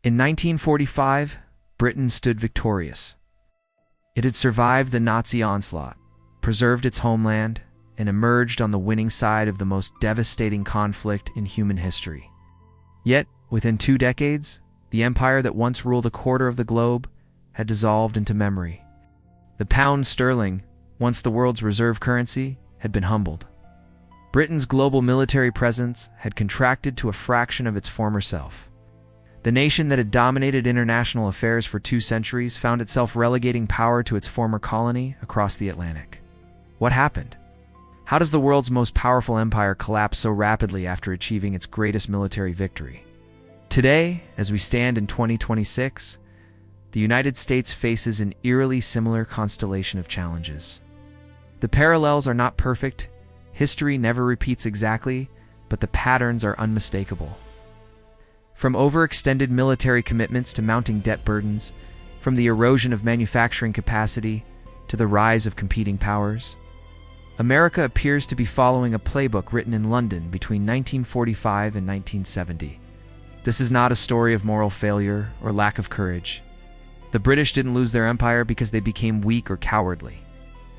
In 1945, Britain stood victorious. It had survived the Nazi onslaught, preserved its homeland, and emerged on the winning side of the most devastating conflict in human history. Yet, within 2 decades, the empire that once ruled a quarter of the globe had dissolved into memory. The pound sterling, once the world's reserve currency, had been humbled. Britain's global military presence had contracted to a fraction of its former self. The nation that had dominated international affairs for 2 centuries found itself relegating power to its former colony across the Atlantic. What happened? How does the world's most powerful empire collapse so rapidly after achieving its greatest military victory? Today, as we stand in 2026, the United States faces an eerily similar constellation of challenges. The parallels are not perfect, history never repeats exactly, but the patterns are unmistakable. From overextended military commitments to mounting debt burdens, from the erosion of manufacturing capacity to the rise of competing powers, America appears to be following a playbook written in London between 1945 and 1970. This is not a story of moral failure or lack of courage. The British didn't lose their empire because they became weak or cowardly.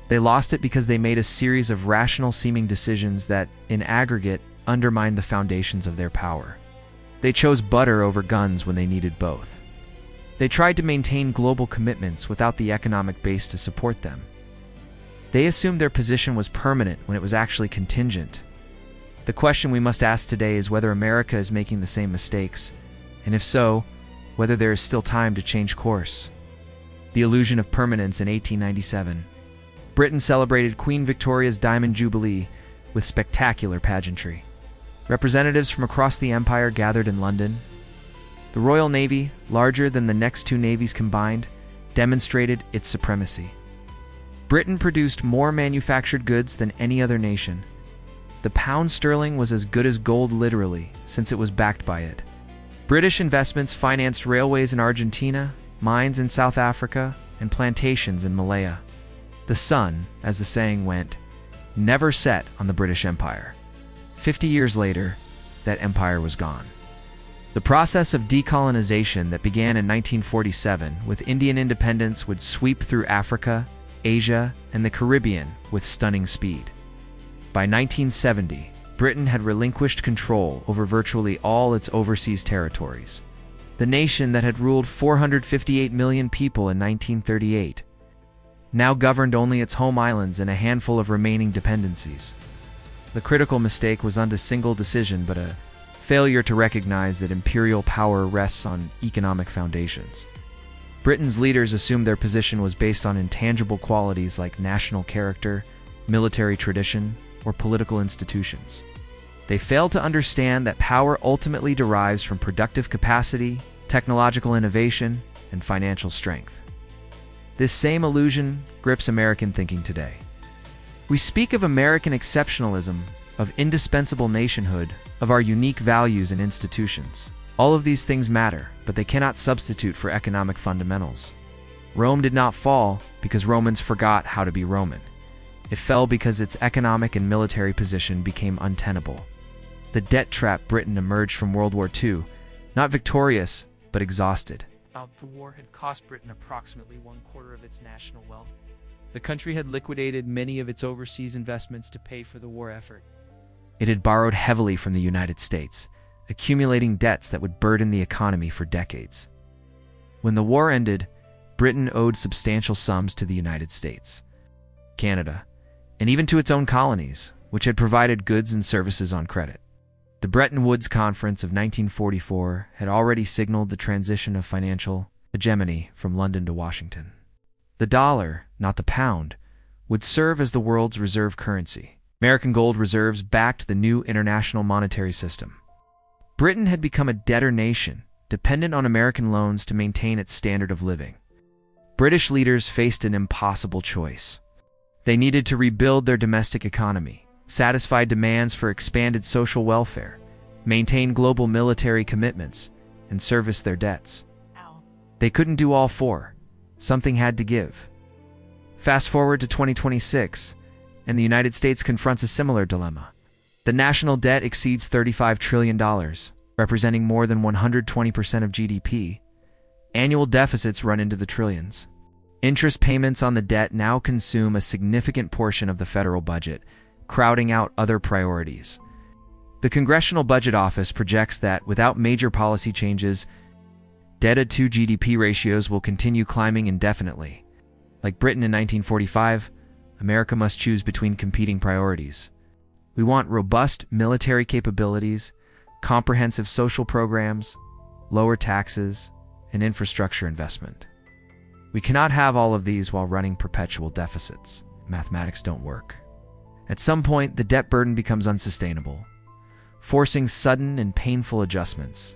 They lost it because they made a series of rational-seeming decisions that, in aggregate, undermined the foundations of their power. They chose butter over guns when they needed both. They tried to maintain global commitments without the economic base to support them. They assumed their position was permanent when it was actually contingent. The question we must ask today is whether America is making the same mistakes, and if so, whether there is still time to change course. The illusion of permanence in 1897. Britain celebrated Queen Victoria's Diamond Jubilee with spectacular pageantry. Representatives from across the empire gathered in London. The Royal Navy, larger than the next 2 navies combined, demonstrated its supremacy. Britain produced more manufactured goods than any other nation. The pound sterling was as good as gold literally, since it was backed by it. British investments financed railways in Argentina, mines in South Africa, and plantations in Malaya. The sun, as the saying went, never set on the British Empire. 50 years later, that empire was gone. The process of decolonization that began in 1947 with Indian independence would sweep through Africa, Asia, and the Caribbean with stunning speed. By 1970, Britain had relinquished control over virtually all its overseas territories. The nation that had ruled 458 million people in 1938 now governed only its home islands and a handful of remaining dependencies. The critical mistake was not a single decision, but a failure to recognize that imperial power rests on economic foundations. Britain's leaders assumed their position was based on intangible qualities like national character, military tradition, or political institutions. They failed to understand that power ultimately derives from productive capacity, technological innovation, and financial strength. This same illusion grips American thinking today. We speak of American exceptionalism, of indispensable nationhood, of our unique values and institutions. All of these things matter, but they cannot substitute for economic fundamentals. Rome did not fall because Romans forgot how to be Roman. It fell because its economic and military position became untenable. The debt trap Britain emerged from World War II, not victorious, but exhausted. The war had cost Britain approximately 1/4 of its national wealth. The country had liquidated many of its overseas investments to pay for the war effort. It had borrowed heavily from the United States, accumulating debts that would burden the economy for decades. When the war ended, Britain owed substantial sums to the United States, Canada, and even to its own colonies, which had provided goods and services on credit. The Bretton Woods Conference of 1944 had already signaled the transition of financial hegemony from London to Washington. The dollar, not the pound, would serve as the world's reserve currency. American gold reserves backed the new international monetary system. Britain had become a debtor nation, dependent on American loans to maintain its standard of living. British leaders faced an impossible choice. They needed to rebuild their domestic economy, satisfy demands for expanded social welfare, maintain global military commitments, and service their debts. They couldn't do all 4. Something had to give. Fast forward to 2026, and the United States confronts a similar dilemma. The national debt exceeds $35 trillion, representing more than 120% of GDP. Annual deficits run into the trillions. Interest payments on the debt now consume a significant portion of the federal budget, crowding out other priorities. The Congressional Budget Office projects that, without major policy changes, debt-to GDP ratios will continue climbing indefinitely. Like Britain in 1945, America must choose between competing priorities. We want robust military capabilities, comprehensive social programs, lower taxes, and infrastructure investment. We cannot have all of these while running perpetual deficits. Mathematics don't work. At some point, the debt burden becomes unsustainable, forcing sudden and painful adjustments.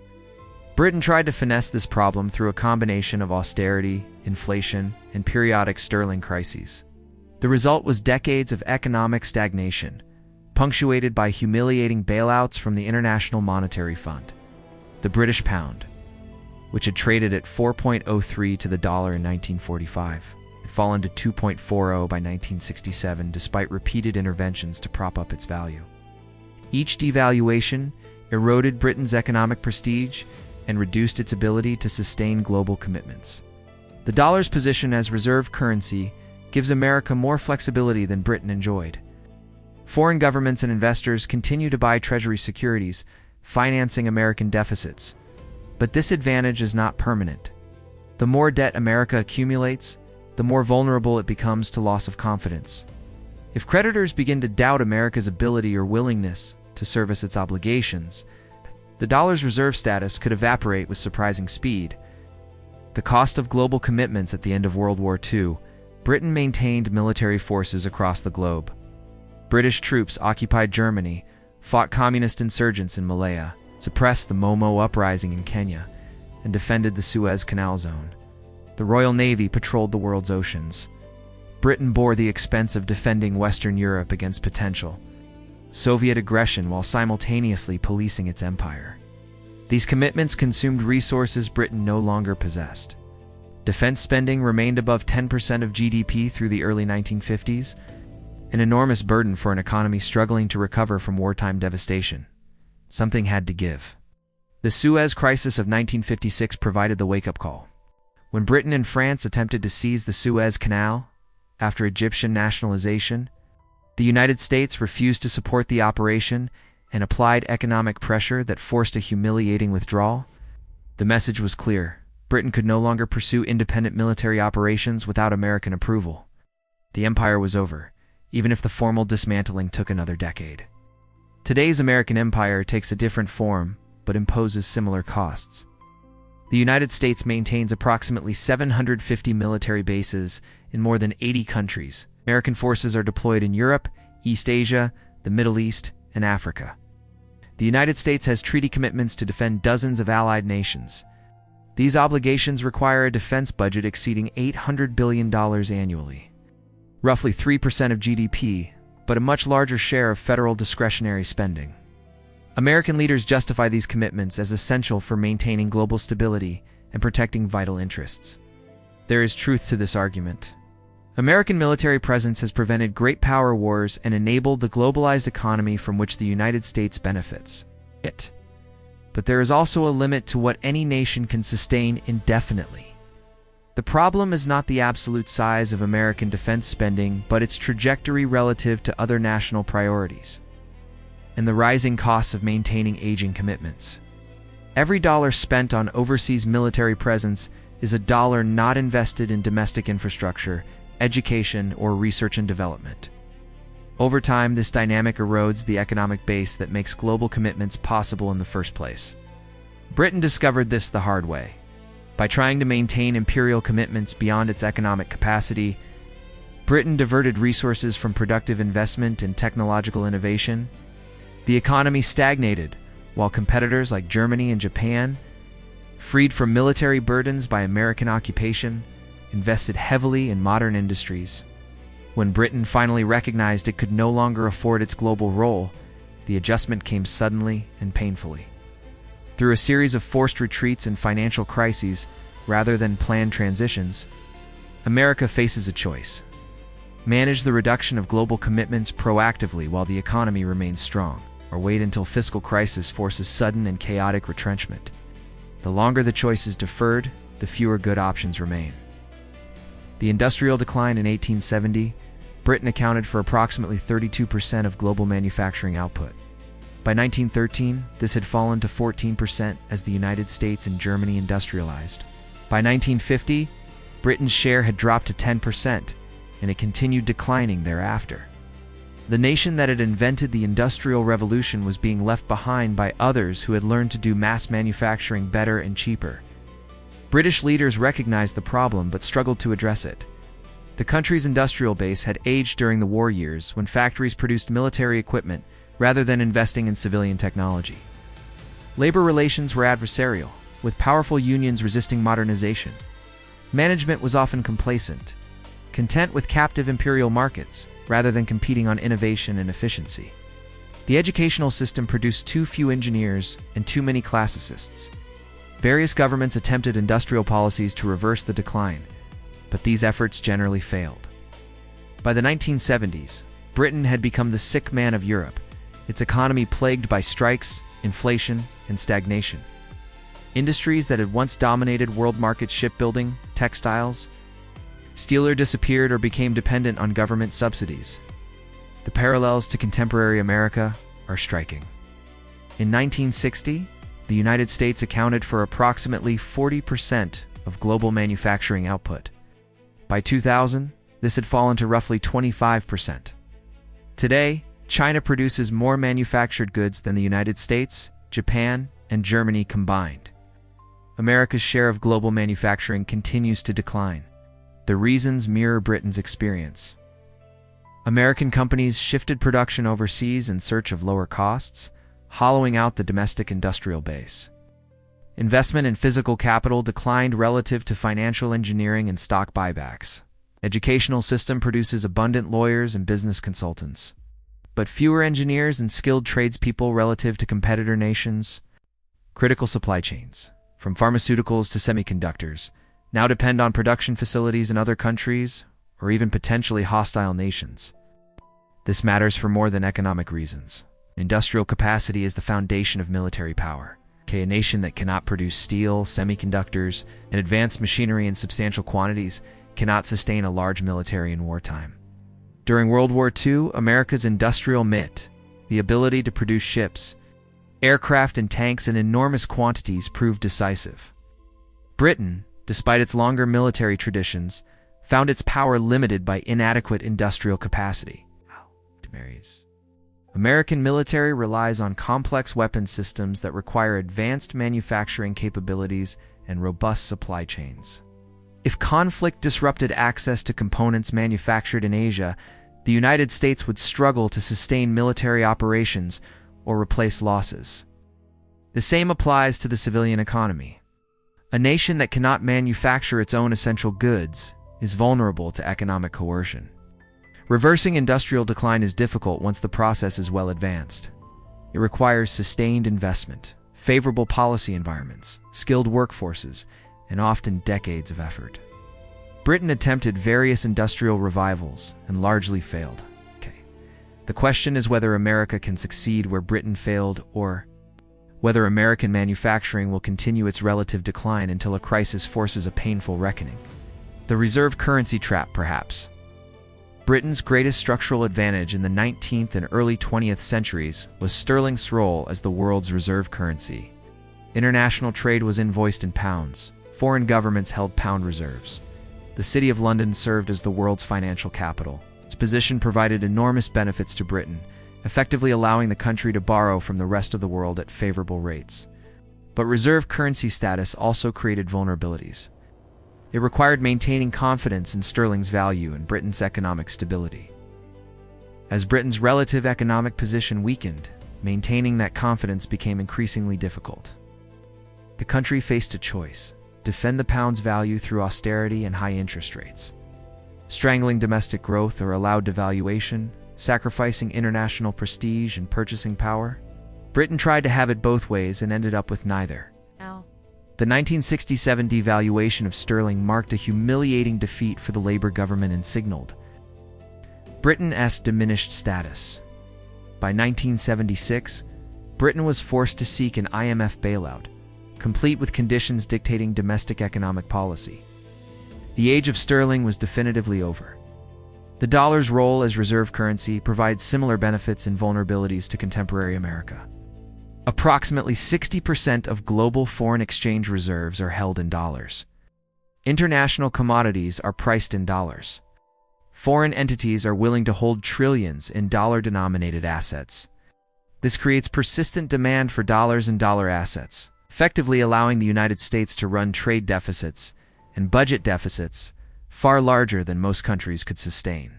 Britain tried to finesse this problem through a combination of austerity, inflation, and periodic sterling crises. The result was decades of economic stagnation, punctuated by humiliating bailouts from the International Monetary Fund. The British pound, which had traded at 4.03 to the dollar in 1945, had fallen to 2.40 by 1967 despite repeated interventions to prop up its value. Each devaluation eroded Britain's economic prestige and reduced its ability to sustain global commitments. The dollar's position as reserve currency gives America more flexibility than Britain enjoyed. Foreign governments and investors continue to buy Treasury securities, financing American deficits. But this advantage is not permanent. The more debt America accumulates, the more vulnerable it becomes to loss of confidence. If creditors begin to doubt America's ability or willingness to service its obligations, the dollar's reserve status could evaporate with surprising speed. The cost of global commitments at the end of World War II, Britain maintained military forces across the globe. British troops occupied Germany, fought communist insurgents in Malaya, suppressed the Momo uprising in Kenya, and defended the Suez Canal zone. The Royal Navy patrolled the world's oceans. Britain bore the expense of defending Western Europe against potential Soviet aggression while simultaneously policing its empire. These commitments consumed resources Britain no longer possessed. Defense spending remained above 10% of GDP through the early 1950s, an enormous burden for an economy struggling to recover from wartime devastation. Something had to give. The Suez Crisis of 1956 provided the wake-up call. When Britain and France attempted to seize the Suez Canal after Egyptian nationalization, the United States refused to support the operation and applied economic pressure that forced a humiliating withdrawal. The message was clear. Britain could no longer pursue independent military operations without American approval. The empire was over, even if the formal dismantling took another decade. Today's American empire takes a different form, but imposes similar costs. The United States maintains approximately 750 military bases in more than 80 countries. American forces are deployed in Europe, East Asia, the Middle East, and Africa. The United States has treaty commitments to defend dozens of allied nations. These obligations require a defense budget exceeding $800 billion annually, roughly 3% of GDP, but a much larger share of federal discretionary spending. American leaders justify these commitments as essential for maintaining global stability and protecting vital interests. There is truth to this argument. American military presence has prevented great power wars and enabled the globalized economy from which the United States benefits. But there is also a limit to what any nation can sustain indefinitely. The problem is not the absolute size of American defense spending, but its trajectory relative to other national priorities, and the rising costs of maintaining aging commitments. Every dollar spent on overseas military presence is a dollar not invested in domestic infrastructure, education, or research and development. Over time, this dynamic erodes the economic base that makes global commitments possible in the first place. Britain discovered this the hard way. By trying to maintain imperial commitments beyond its economic capacity, Britain diverted resources from productive investment and technological innovation. The economy stagnated, while competitors like Germany and Japan, freed from military burdens by American occupation, invested heavily in modern industries. When Britain finally recognized it could no longer afford its global role, the adjustment came suddenly and painfully. Through a series of forced retreats and financial crises, rather than planned transitions, America faces a choice: manage the reduction of global commitments proactively while the economy remains strong, or wait until fiscal crisis forces sudden and chaotic retrenchment. The longer the choice is deferred, the fewer good options remain. The industrial decline in 1870, Britain accounted for approximately 32% of global manufacturing output. By 1913, this had fallen to 14% as the United States and Germany industrialized. By 1950, Britain's share had dropped to 10%, and it continued declining thereafter. The nation that had invented the Industrial Revolution was being left behind by others who had learned to do mass manufacturing better and cheaper. British leaders recognized the problem but struggled to address it. The country's industrial base had aged during the war years when factories produced military equipment rather than investing in civilian technology. Labor relations were adversarial, with powerful unions resisting modernization. Management was often complacent, content with captive imperial markets rather than competing on innovation and efficiency. The educational system produced too few engineers and too many classicists. Various governments attempted industrial policies to reverse the decline, but these efforts generally failed. By the 1970s, Britain had become the sick man of Europe, its economy plagued by strikes, inflation, and stagnation. Industries that had once dominated world market shipbuilding, textiles, steel disappeared or became dependent on government subsidies. The parallels to contemporary America are striking. In 1960, the United States accounted for approximately 40% of global manufacturing output. By 2000, this had fallen to roughly 25%. Today, China produces more manufactured goods than the United States, Japan, and Germany combined. America's share of global manufacturing continues to decline. The reasons mirror Britain's experience. American companies shifted production overseas in search of lower costs, hollowing out the domestic industrial base. Investment in physical capital declined relative to financial engineering and stock buybacks. Educational system produces abundant lawyers and business consultants, but fewer engineers and skilled tradespeople relative to competitor nations. Critical supply chains, from pharmaceuticals to semiconductors, now depend on production facilities in other countries or even potentially hostile nations. This matters for more than economic reasons. Industrial capacity is the foundation of military power. A nation that cannot produce steel, semiconductors, and advanced machinery in substantial quantities cannot sustain a large military in wartime. During World War II, America's industrial might, the ability to produce ships, aircraft, and tanks in enormous quantities, proved decisive. Britain, despite its longer military traditions, found its power limited by inadequate industrial capacity. American military relies on complex weapon systems that require advanced manufacturing capabilities and robust supply chains. If conflict disrupted access to components manufactured in Asia, the United States would struggle to sustain military operations or replace losses. The same applies to the civilian economy. A nation that cannot manufacture its own essential goods is vulnerable to economic coercion. Reversing industrial decline is difficult once the process is well advanced. It requires sustained investment, favorable policy environments, skilled workforces, and often decades of effort. Britain attempted various industrial revivals and largely failed. The question is whether America can succeed where Britain failed, or whether American manufacturing will continue its relative decline until a crisis forces a painful reckoning. The reserve currency trap, perhaps. Britain's greatest structural advantage in the 19th and early 20th centuries was sterling's role as the world's reserve currency. International trade was invoiced in pounds. Foreign governments held pound reserves. The City of London served as the world's financial capital. Its position provided enormous benefits to Britain, effectively allowing the country to borrow from the rest of the world at favorable rates. But reserve currency status also created vulnerabilities. It required maintaining confidence in sterling's value and Britain's economic stability. As Britain's relative economic position weakened, maintaining that confidence became increasingly difficult. The country faced a choice: defend the pound's value through austerity and high interest rates, strangling domestic growth, or allow devaluation, sacrificing international prestige and purchasing power. Britain tried to have it both ways and ended up with neither. The 1967 devaluation of sterling marked a humiliating defeat for the Labour government and signaled Britain's diminished status. By 1976, Britain was forced to seek an IMF bailout, complete with conditions dictating domestic economic policy. The age of sterling was definitively over. The dollar's role as reserve currency provides similar benefits and vulnerabilities to contemporary America. Approximately 60% of global foreign exchange reserves are held in dollars. International commodities are priced in dollars. Foreign entities are willing to hold trillions in dollar-denominated assets. This creates persistent demand for dollars and dollar assets, effectively allowing the United States to run trade deficits and budget deficits far larger than most countries could sustain.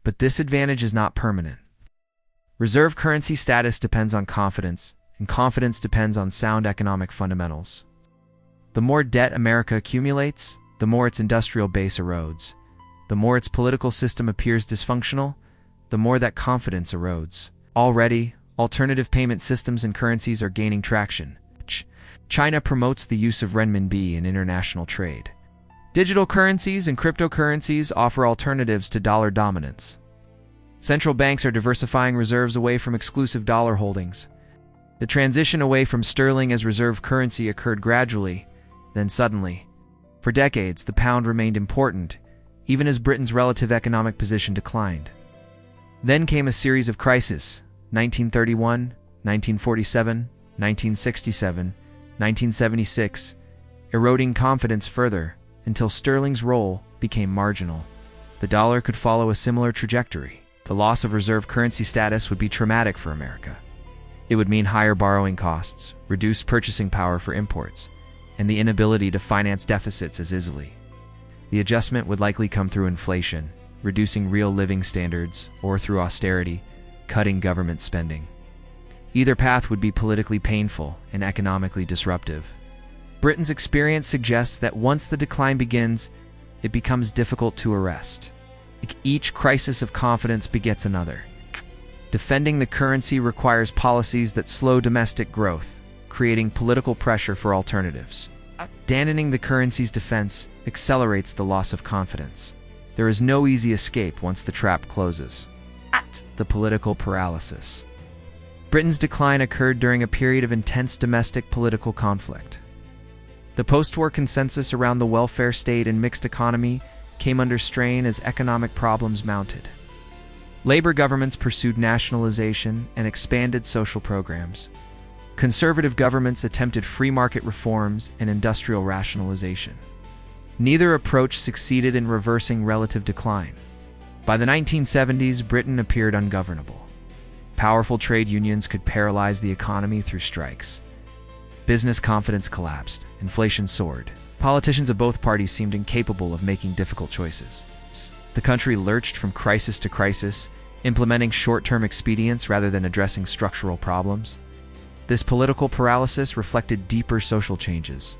But this advantage is not permanent. Reserve currency status depends on confidence, and confidence depends on sound economic fundamentals. The more debt America accumulates, the more its industrial base erodes. The more its political system appears dysfunctional, the more that confidence erodes. Already, alternative payment systems and currencies are gaining traction. China promotes the use of renminbi in international trade. Digital currencies and cryptocurrencies offer alternatives to dollar dominance. Central banks are diversifying reserves away from exclusive dollar holdings. The transition away from sterling as reserve currency occurred gradually, then suddenly. For decades, the pound remained important, even as Britain's relative economic position declined. Then came a series of crises: 1931, 1947, 1967, 1976, eroding confidence further until sterling's role became marginal. The dollar could follow a similar trajectory. The loss of reserve currency status would be traumatic for America. It would mean higher borrowing costs, reduced purchasing power for imports, and the inability to finance deficits as easily. The adjustment would likely come through inflation, reducing real living standards, or through austerity, cutting government spending. Either path would be politically painful and economically disruptive. Britain's experience suggests that once the decline begins, it becomes difficult to arrest. Each crisis of confidence begets another. Defending the currency requires policies that slow domestic growth, creating political pressure for alternatives. Abandoning the currency's defense accelerates the loss of confidence. There is no easy escape once the trap closes. The political paralysis. Britain's decline occurred during a period of intense domestic political conflict. The post-war consensus around the welfare state and mixed economy came under strain as economic problems mounted. Labor governments pursued nationalization and expanded social programs. Conservative governments attempted free market reforms and industrial rationalization. Neither approach succeeded in reversing relative decline. By the 1970s, Britain appeared ungovernable. Powerful trade unions could paralyze the economy through strikes. Business confidence collapsed, inflation soared. Politicians of both parties seemed incapable of making difficult choices. The country lurched from crisis to crisis, implementing short-term expedients rather than addressing structural problems. This political paralysis reflected deeper social changes.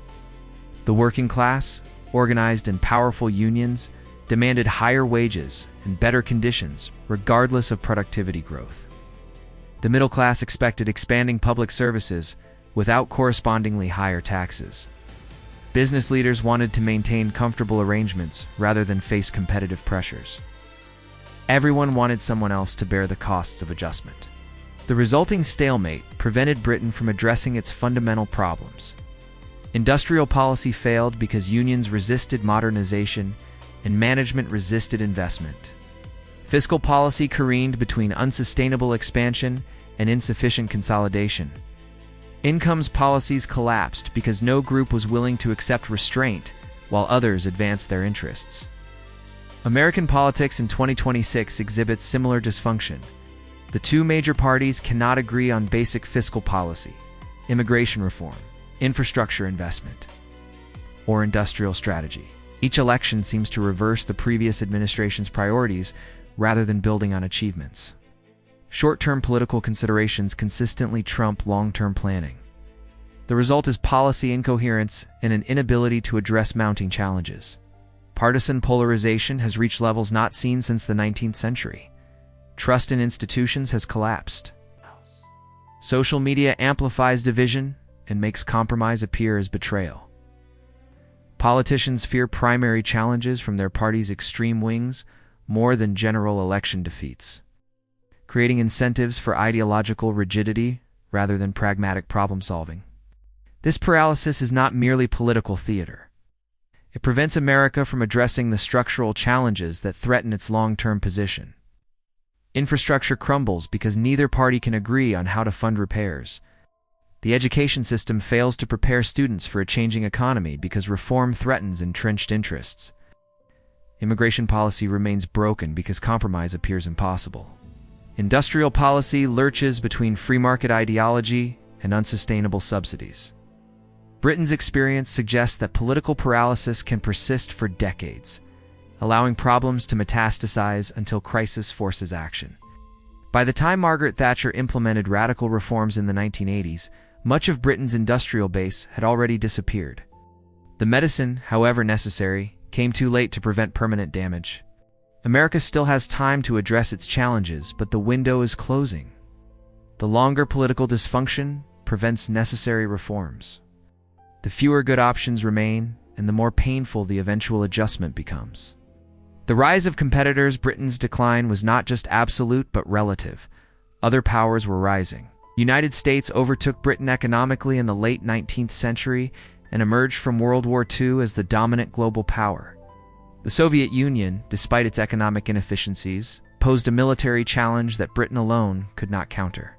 The working class, organized in powerful unions, demanded higher wages and better conditions, regardless of productivity growth. The middle class expected expanding public services without correspondingly higher taxes. Business leaders wanted to maintain comfortable arrangements rather than face competitive pressures. Everyone wanted someone else to bear the costs of adjustment. The resulting stalemate prevented Britain from addressing its fundamental problems. Industrial policy failed because unions resisted modernization and management resisted investment. Fiscal policy careened between unsustainable expansion and insufficient consolidation. Incomes policies collapsed because no group was willing to accept restraint while others advanced their interests. American politics in 2026 exhibits similar dysfunction. The two major parties cannot agree on basic fiscal policy, immigration reform, infrastructure investment, or industrial strategy. Each election seems to reverse the previous administration's priorities rather than building on achievements. Short-term political considerations consistently trump long-term planning. The result is policy incoherence and an inability to address mounting challenges. Partisan polarization has reached levels not seen since the 19th century. Trust in institutions has collapsed. Social media amplifies division and makes compromise appear as betrayal. Politicians fear primary challenges from their party's extreme wings more than general election defeats. creating incentives for ideological rigidity rather than pragmatic problem-solving. This paralysis is not merely political theater. It prevents America from addressing the structural challenges that threaten its long-term position. Infrastructure crumbles because neither party can agree on how to fund repairs. The education system fails to prepare students for a changing economy because reform threatens entrenched interests. Immigration policy remains broken because compromise appears impossible. Industrial policy lurches between free market ideology and unsustainable subsidies. Britain's experience suggests that political paralysis can persist for decades, allowing problems to metastasize until crisis forces action. By the time Margaret Thatcher implemented radical reforms in the 1980s, much of Britain's industrial base had already disappeared. The medicine, however necessary, came too late to prevent permanent damage. America still has time to address its challenges, but the window is closing. The longer political dysfunction prevents necessary reforms. The fewer good options remain, and the more painful the eventual adjustment becomes. The rise of competitors. Britain's decline was not just absolute but relative. Other powers were rising. The United States overtook Britain economically in the late 19th century and emerged from World War II as the dominant global power. The Soviet Union, despite its economic inefficiencies, posed a military challenge that Britain alone could not counter.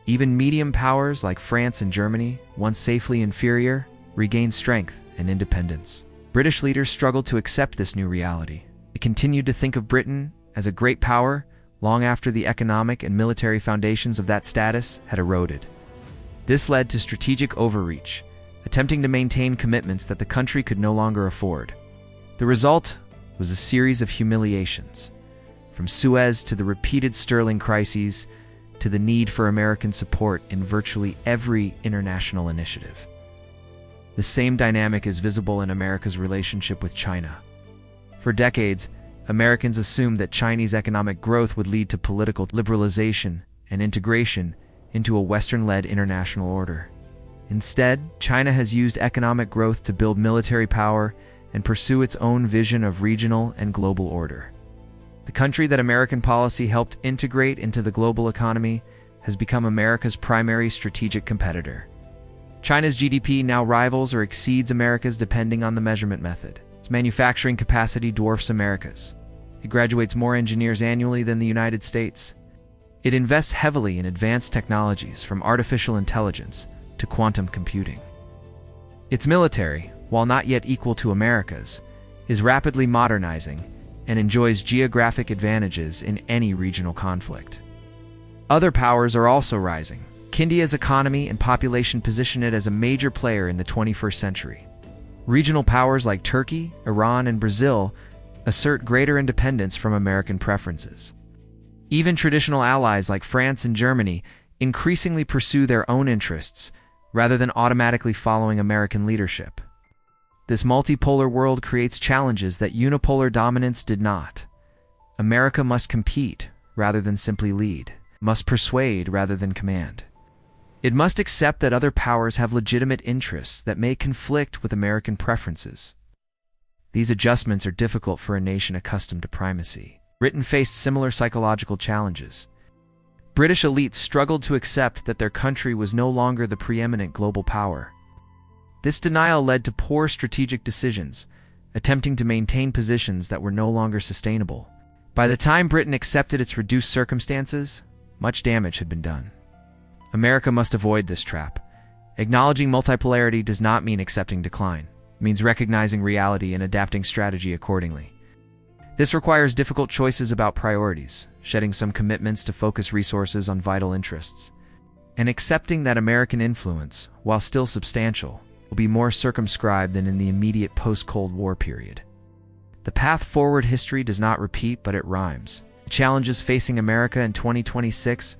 Even medium powers like France and Germany, once safely inferior, regained strength and independence. British leaders struggled to accept this new reality. They continued to think of Britain as a great power long after the economic and military foundations of that status had eroded. This led to strategic overreach, attempting to maintain commitments that the country could no longer afford. The result was a series of humiliations, from Suez to the repeated sterling crises to the need for American support in virtually every international initiative. The same dynamic is visible in America's relationship with China. For decades, Americans assumed that Chinese economic growth would lead to political liberalization and integration into a Western-led international order. Instead, China has used economic growth to build military power and pursue its own vision of regional and global order. The country that American policy helped integrate into the global economy has become America's primary strategic competitor. China's GDP now rivals or exceeds America's depending on the measurement method. Its manufacturing capacity dwarfs America's. It graduates more engineers annually than the United States. It invests heavily in advanced technologies from artificial intelligence to quantum computing. Its military, while not yet equal to America's, is rapidly modernizing and enjoys geographic advantages in any regional conflict. Other powers are also rising. India's economy and population position it as a major player in the 21st century. Regional powers like Turkey, Iran, and Brazil assert greater independence from American preferences. Even traditional allies like France and Germany increasingly pursue their own interests rather than automatically following American leadership. This multipolar world creates challenges that unipolar dominance did not. America must compete rather than simply lead, must persuade rather than command. It must accept that other powers have legitimate interests that may conflict with American preferences. These adjustments are difficult for a nation accustomed to primacy. Britain faced similar psychological challenges. British elites struggled to accept that their country was no longer the preeminent global power. This denial led to poor strategic decisions, attempting to maintain positions that were no longer sustainable. By the time Britain accepted its reduced circumstances, much damage had been done. America must avoid this trap. Acknowledging multipolarity does not mean accepting decline. It means recognizing reality and adapting strategy accordingly. This requires difficult choices about priorities, shedding some commitments to focus resources on vital interests, and accepting that American influence, while still substantial, will be more circumscribed than in the immediate post-Cold War period. The path forward history does not repeat, but it rhymes. The challenges facing America in 2026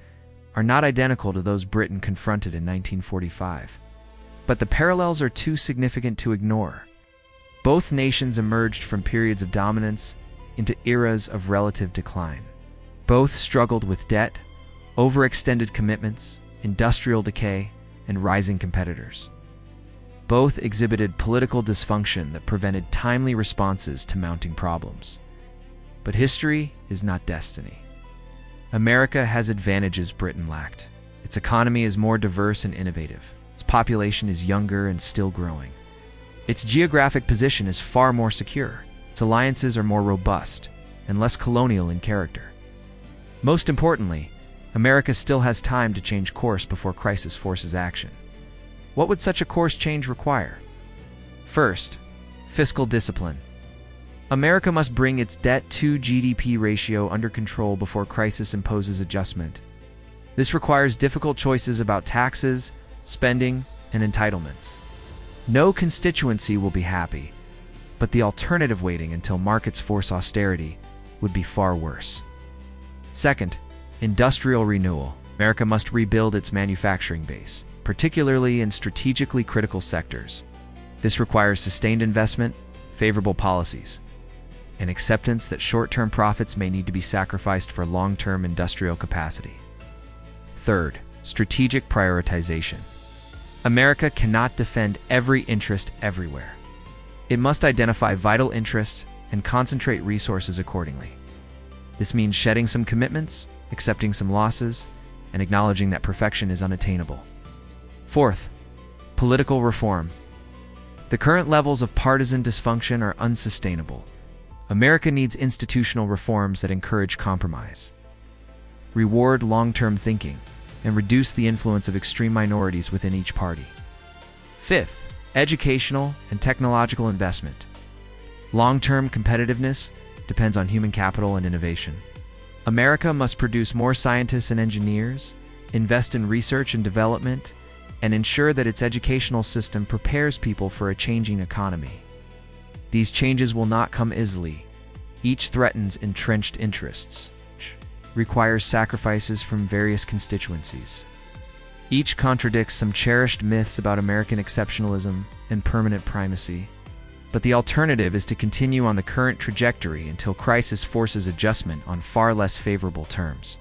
are not identical to those Britain confronted in 1945. But the parallels are too significant to ignore. Both nations emerged from periods of dominance into eras of relative decline. Both struggled with debt, overextended commitments, industrial decay, and rising competitors. Both exhibited political dysfunction that prevented timely responses to mounting problems. But history is not destiny. America has advantages Britain lacked. Its economy is more diverse and innovative. Its population is younger and still growing. Its geographic position is far more secure. Its alliances are more robust and less colonial in character. Most importantly, America still has time to change course before crisis forces action. What would such a course change require? First, fiscal discipline. America must bring its debt-to-GDP ratio under control before crisis imposes adjustment. This requires difficult choices about taxes, spending, and entitlements. No constituency will be happy, but the alternative, waiting until markets force austerity, would be far worse. Second, industrial renewal. America must rebuild its manufacturing base, particularly in strategically critical sectors. This requires sustained investment, favorable policies, and acceptance that short-term profits may need to be sacrificed for long-term industrial capacity. Third, strategic prioritization. America cannot defend every interest everywhere. It must identify vital interests and concentrate resources accordingly. This means shedding some commitments, accepting some losses, and acknowledging that perfection is unattainable. Fourth, political reform. The current levels of partisan dysfunction are unsustainable. America needs institutional reforms that encourage compromise, reward long-term thinking, and reduce the influence of extreme minorities within each party. Fifth, educational and technological investment. Long-term competitiveness depends on human capital and innovation. America must produce more scientists and engineers, invest in research and development, and ensure that its educational system prepares people for a changing economy. These changes will not come easily. Each threatens entrenched interests, requires sacrifices from various constituencies. Each contradicts some cherished myths about American exceptionalism and permanent primacy. But the alternative is to continue on the current trajectory until crisis forces adjustment on far less favorable terms.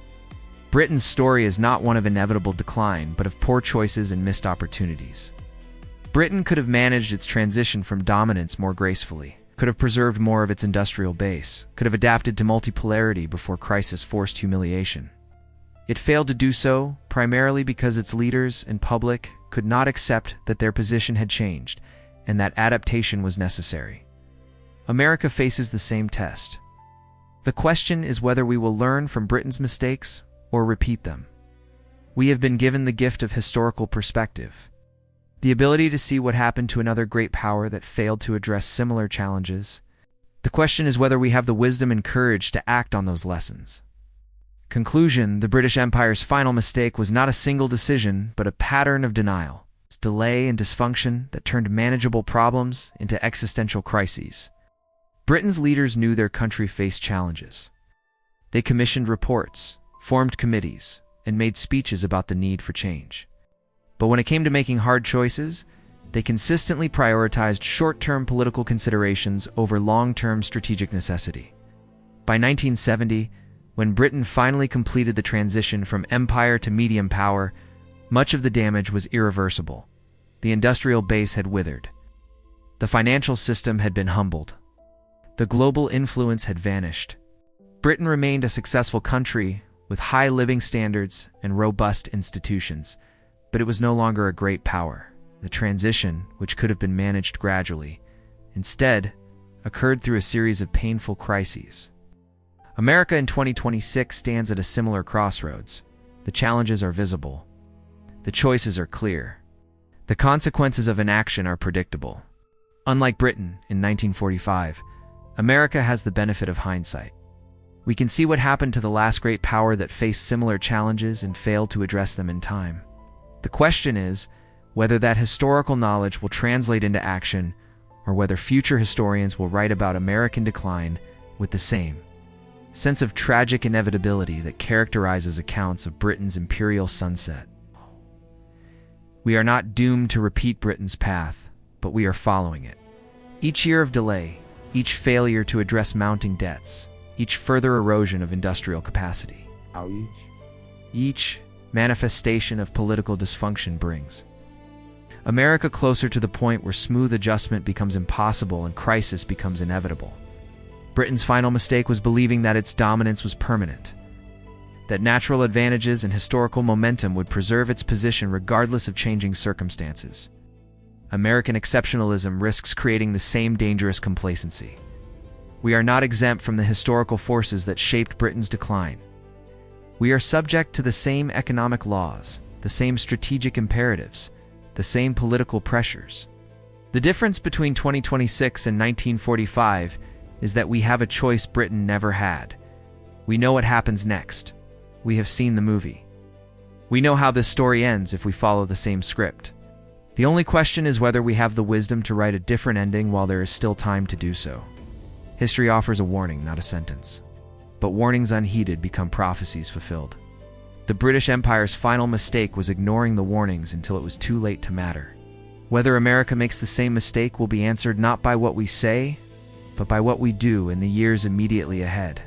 Britain's story is not one of inevitable decline, but of poor choices and missed opportunities. Britain could have managed its transition from dominance more gracefully, could have preserved more of its industrial base, could have adapted to multipolarity before crisis forced humiliation. It failed to do so, primarily because its leaders and public could not accept that their position had changed, and that adaptation was necessary. America faces the same test. The question is whether we will learn from Britain's mistakes or repeat them. We have been given the gift of historical perspective, the ability to see what happened to another great power that failed to address similar challenges. The question is whether we have the wisdom and courage to act on those lessons. Conclusion: the British Empire's final mistake was not a single decision, but a pattern of denial, delay, and dysfunction that turned manageable problems into existential crises. Britain's leaders knew their country faced challenges. They commissioned reports, formed committees, and made speeches about the need for change. But when it came to making hard choices, they consistently prioritized short-term political considerations over long-term strategic necessity. By 1970, when Britain finally completed the transition from empire to medium power, much of the damage was irreversible. The industrial base had withered. The financial system had been humbled. The global influence had vanished. Britain remained a successful country with high living standards and robust institutions, but it was no longer a great power. The transition, which could have been managed gradually, instead occurred through a series of painful crises. America in 2026 stands at a similar crossroads. The challenges are visible. The choices are clear. The consequences of inaction are predictable. Unlike Britain in 1945, America has the benefit of hindsight. We can see what happened to the last great power that faced similar challenges and failed to address them in time. The question is whether that historical knowledge will translate into action, or whether future historians will write about American decline with the same sense of tragic inevitability that characterizes accounts of Britain's imperial sunset. We are not doomed to repeat Britain's path, but we are following it. Each year of delay, each failure to address mounting debts, each further erosion of industrial capacity, each manifestation of political dysfunction brings America closer to the point where smooth adjustment becomes impossible and crisis becomes inevitable. Britain's final mistake was believing that its dominance was permanent. that natural advantages and historical momentum would preserve its position regardless of changing circumstances. American exceptionalism risks creating the same dangerous complacency. We are not exempt from the historical forces that shaped Britain's decline. We are subject to the same economic laws, the same strategic imperatives, the same political pressures. The difference between 2026 and 1945 is that we have a choice Britain never had. We know what happens next. We have seen the movie. We know how this story ends if we follow the same script. The only question is whether we have the wisdom to write a different ending while there is still time to do so. History offers a warning, not a sentence. But warnings unheeded become prophecies fulfilled. The British Empire's final mistake was ignoring the warnings until it was too late to matter. Whether America makes the same mistake will be answered not by what we say, but by what we do in the years immediately ahead.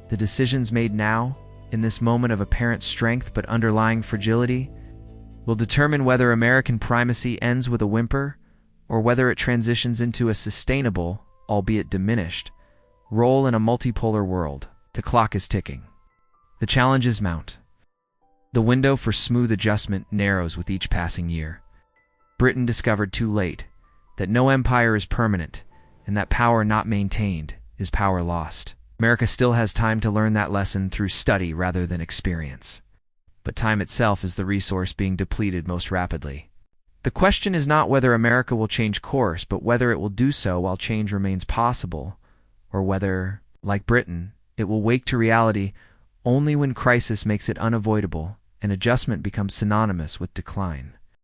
The decisions made now, in this moment of apparent strength but underlying fragility, will determine whether American primacy ends with a whimper, or whether it transitions into a sustainable, albeit diminished, role in a multipolar world. The clock is ticking. The challenges mount. The window for smooth adjustment narrows with each passing year. Britain discovered too late that no empire is permanent, and that power not maintained is power lost. America still has time to learn that lesson through study rather than experience. But time itself is the resource being depleted most rapidly. The question is not whether America will change course, but whether it will do so while change remains possible, or whether, like Britain, it will wake to reality only when crisis makes it unavoidable and adjustment becomes synonymous with decline.